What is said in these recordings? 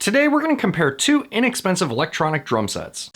Today we're going to compare two inexpensive electronic drum sets.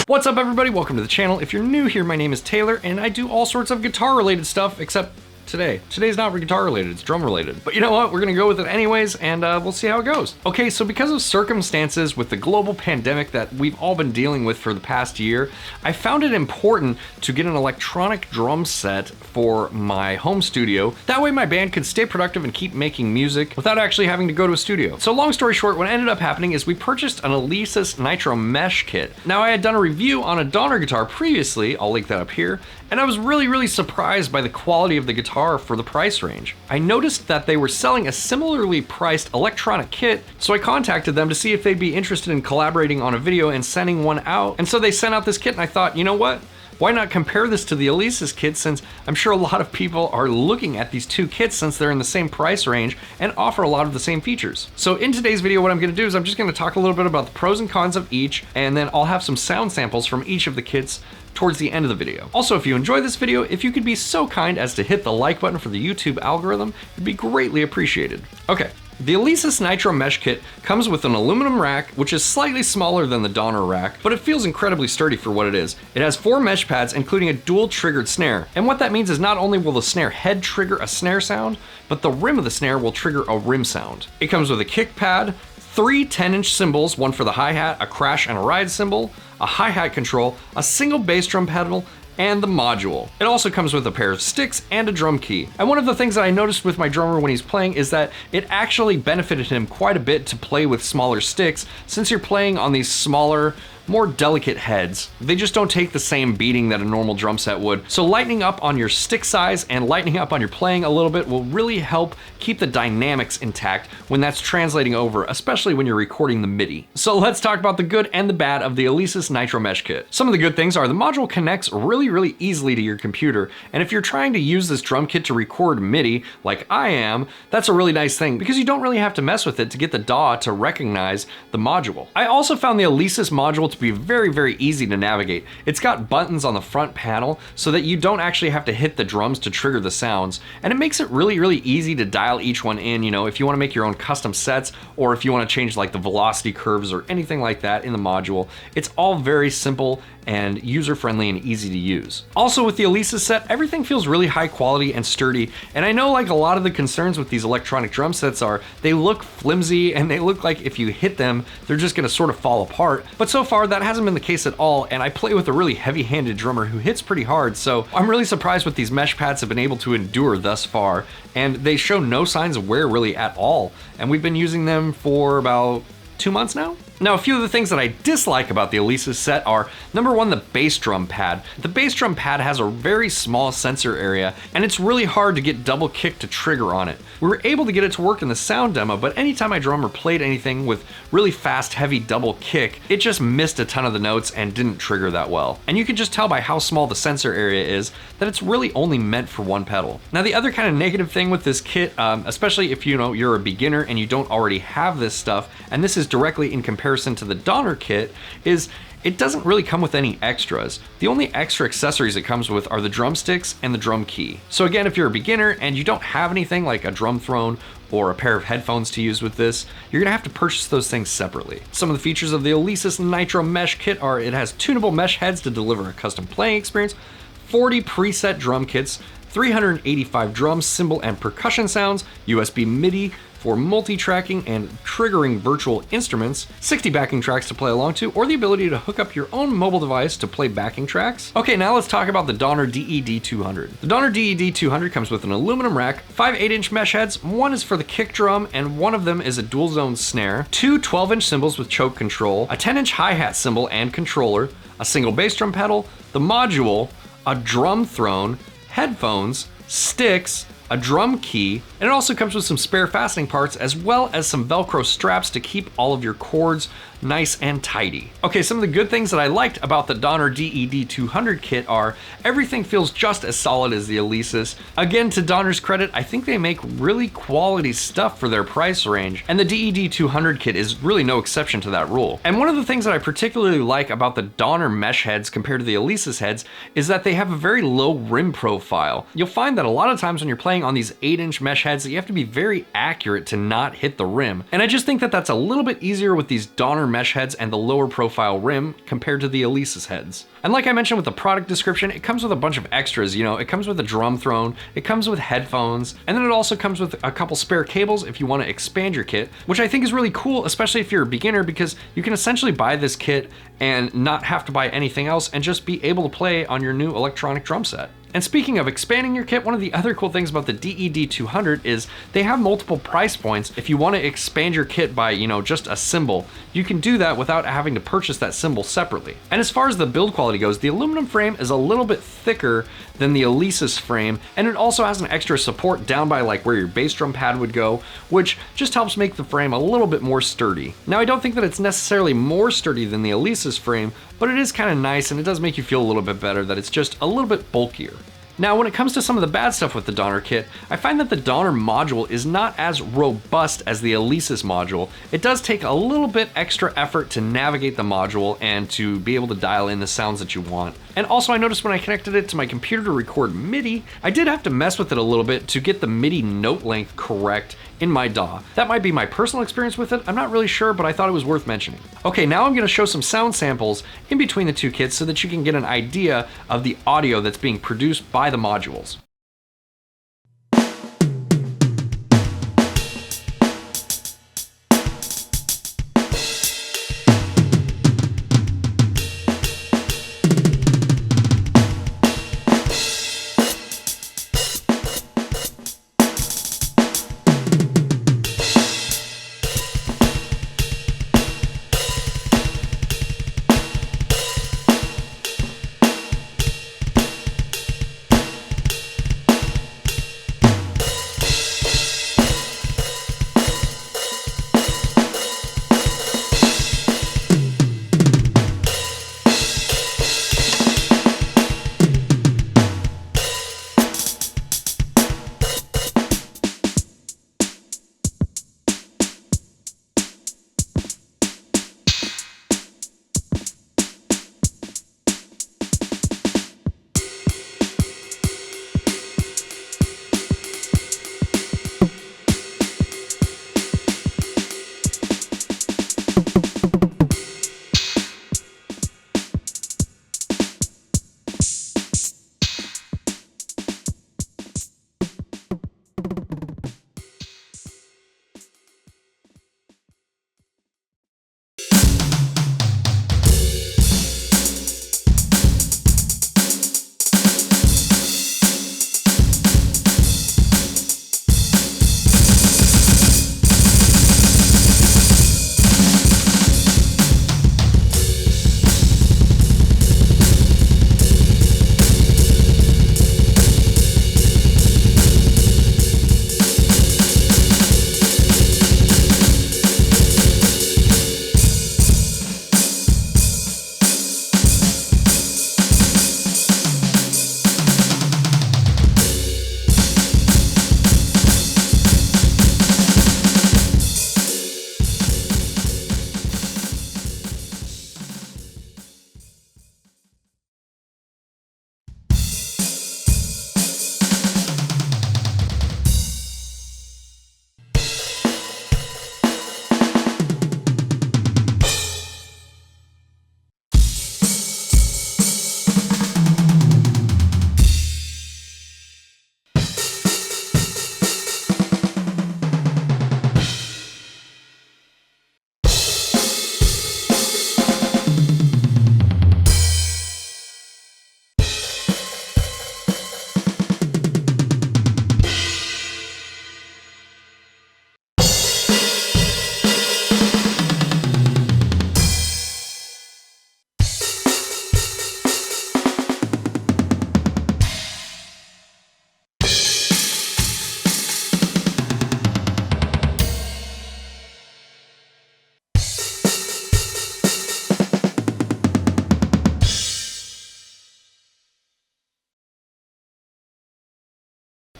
What's up everybody, welcome to the channel. If you're new here, my name is Taylor and I do all sorts of guitar related stuff except Today's not guitar related, it's drum related. But you know what, we're gonna go with it anyways and we'll see how it goes. Okay, so because of circumstances with the global pandemic that we've all been dealing with for the past year, I found it important to get an electronic drum set for my home studio. That way my band could stay productive and keep making music without actually having to go to a studio. So long story short, what ended up happening is we purchased an Alesis Nitro Mesh kit. Now I had done a review on a Donner guitar previously, I'll link that up here, and I was really surprised by the quality of the guitar for the price range. I noticed that they were selling a similarly priced electronic kit, so I contacted them to see if they'd be interested in collaborating on a video and sending one out. And so they sent out this kit and I thought, you know what? Why not compare this to the Alesis kit, since I'm sure a lot of people are looking at these two kits since they're in the same price range and offer a lot of the same features. So in today's video, what I'm gonna do is I'm just gonna talk a little bit about the pros and cons of each, and then I'll have some sound samples from each of the kits towards the end of the video. Also, if you enjoy this video, if you could be so kind as to hit the like button for the YouTube algorithm, it'd be greatly appreciated. Okay. The Alesis Nitro Mesh kit comes with an aluminum rack, which is slightly smaller than the Donner rack, but it feels incredibly sturdy for what it is. It has 4 mesh pads, including a dual triggered snare. And what that means is not only will the snare head trigger a snare sound, but the rim of the snare will trigger a rim sound. It comes with a kick pad, 3 10-inch cymbals, one for the hi-hat, a crash and a ride cymbal, a hi-hat control, a single bass drum pedal, and the module. It also comes with a pair of sticks and a drum key. And one of the things that I noticed with my drummer when he's playing is that it actually benefited him quite a bit to play with smaller sticks, since you're playing on these smaller, more delicate heads. They just don't take the same beating that a normal drum set would. So lightening up on your stick size and lightening up on your playing a little bit will really help keep the dynamics intact when that's translating over, especially when you're recording the MIDI. So let's talk about the good and the bad of the Alesis Nitro Mesh kit. Some of the good things are the module connects really easily to your computer, and if you're trying to use this drum kit to record MIDI, like I am, that's a really nice thing because you don't really have to mess with it to get the DAW to recognize the module. I also found the Alesis module to be very easy to navigate. It's got buttons on the front panel so that you don't actually have to hit the drums to trigger the sounds, and it makes it really easy to dial each one in, you know, if you want to make your own custom sets or if you want to change like the velocity curves or anything like that in the module. It's all very simple and user-friendly and easy to use. Also with the Alesis set, everything feels really high quality and sturdy, and I know like a lot of the concerns with these electronic drum sets are they look flimsy and they look like if you hit them, they're just gonna sort of fall apart. But so far that hasn't been the case at all, and I play with a really heavy-handed drummer who hits pretty hard, so I'm really surprised what these mesh pads have been able to endure thus far, and they show no signs of wear really at all, and we've been using them for about 2 months now? Now, a few of the things that I dislike about the Alesis set are, number one, the bass drum pad. The bass drum pad has a very small sensor area, and it's really hard to get double kick to trigger on it. We were able to get it to work in the sound demo, but anytime my drummer played anything with really fast, heavy double kick, it just missed a ton of the notes and didn't trigger that well. And you can just tell by how small the sensor area is that it's really only meant for one pedal. Now, the other kind of negative thing with this kit, especially if you're a beginner and you don't already have this stuff, and this is directly in comparison to the Donner kit, is it doesn't really come with any extras. The only extra accessories it comes with are the drumsticks and the drum key. So again, if you're a beginner and you don't have anything like a drum throne or a pair of headphones to use with this, you're gonna have to purchase those things separately. Some of the features of the Alesis Nitro Mesh kit are it has tunable mesh heads to deliver a custom playing experience, 40 preset drum kits, 385 drum, cymbal, and percussion sounds, USB MIDI for multi-tracking and triggering virtual instruments, 60 backing tracks to play along to, or the ability to hook up your own mobile device to play backing tracks. Okay, now let's talk about the Donner DED-200. The Donner DED-200 comes with an aluminum rack, 5 8-inch mesh heads, one is for the kick drum, and one of them is a dual zone snare, 2 12-inch cymbals with choke control, a 10-inch hi-hat cymbal and controller, a single bass drum pedal, the module, a drum throne, headphones, sticks, a drum key, and it also comes with some spare fastening parts as well as some Velcro straps to keep all of your cords nice and tidy. Okay, some of the good things that I liked about the Donner DED-200 kit are everything feels just as solid as the Alesis. Again, to Donner's credit, I think they make really quality stuff for their price range, and the DED-200 kit is really no exception to that rule. And one of the things that I particularly like about the Donner mesh heads compared to the Alesis heads is that they have a very low rim profile. You'll find that a lot of times when you're playing on these 8-inch mesh heads that you have to be very accurate to not hit the rim. And I just think that that's a little bit easier with these Donner mesh heads and the lower profile rim compared to the Alesis heads. And like I mentioned with the product description, it comes with a bunch of extras, you know, it comes with a drum throne, it comes with headphones, and then it also comes with a couple spare cables if you want to expand your kit, which I think is really cool, especially if you're a beginner, because you can essentially buy this kit and not have to buy anything else and just be able to play on your new electronic drum set. And speaking of expanding your kit, one of the other cool things about the DED-200 is they have multiple price points. If you want to expand your kit by, you know, just a cymbal, you can do that without having to purchase that cymbal separately. And as far as the build quality goes, the aluminum frame is a little bit thicker than the Alesis frame, and it also has an extra support down by like where your bass drum pad would go, which just helps make the frame a little bit more sturdy. Now, I don't think that it's necessarily more sturdy than the Alesis frame, but it is kind of nice, and it does make you feel a little bit better that it's just a little bit bulkier. Now, when it comes to some of the bad stuff with the Donner kit, I find that the Donner module is not as robust as the Alesis module. It does take a little bit extra effort to navigate the module and to be able to dial in the sounds that you want. And also, I noticed when I connected it to my computer to record MIDI, I did have to mess with it a little bit to get the MIDI note length correct in my DAW. That might be my personal experience with it, I'm not really sure, but I thought it was worth mentioning. Okay, now I'm gonna show some sound samples in between the two kits so that you can get an idea of the audio that's being produced by the modules.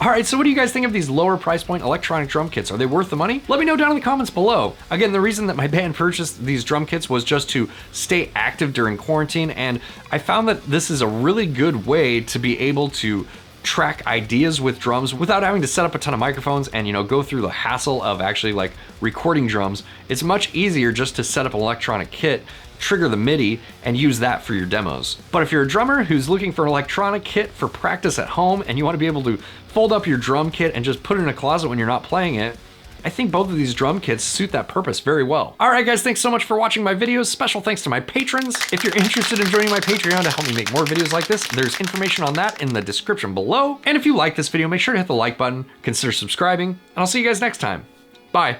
All right, so what do you guys think of these lower price point electronic drum kits? Are they worth the money? Let me know down in the comments below. Again, the reason that my band purchased these drum kits was just to stay active during quarantine, and I found that this is a really good way to be able to track ideas with drums without having to set up a ton of microphones and, you know, go through the hassle of actually like recording drums. It's much easier just to set up an electronic kit, trigger the MIDI, and use that for your demos. But if you're a drummer who's looking for an electronic kit for practice at home and you want to be able to fold up your drum kit and just put it in a closet when you're not playing it, I think both of these drum kits suit that purpose very well. All right, guys, thanks so much for watching my videos. Special thanks to my patrons. If you're interested in joining my Patreon to help me make more videos like this, there's information on that in the description below. And if you like this video, make sure to hit the like button, consider subscribing, and I'll see you guys next time. Bye.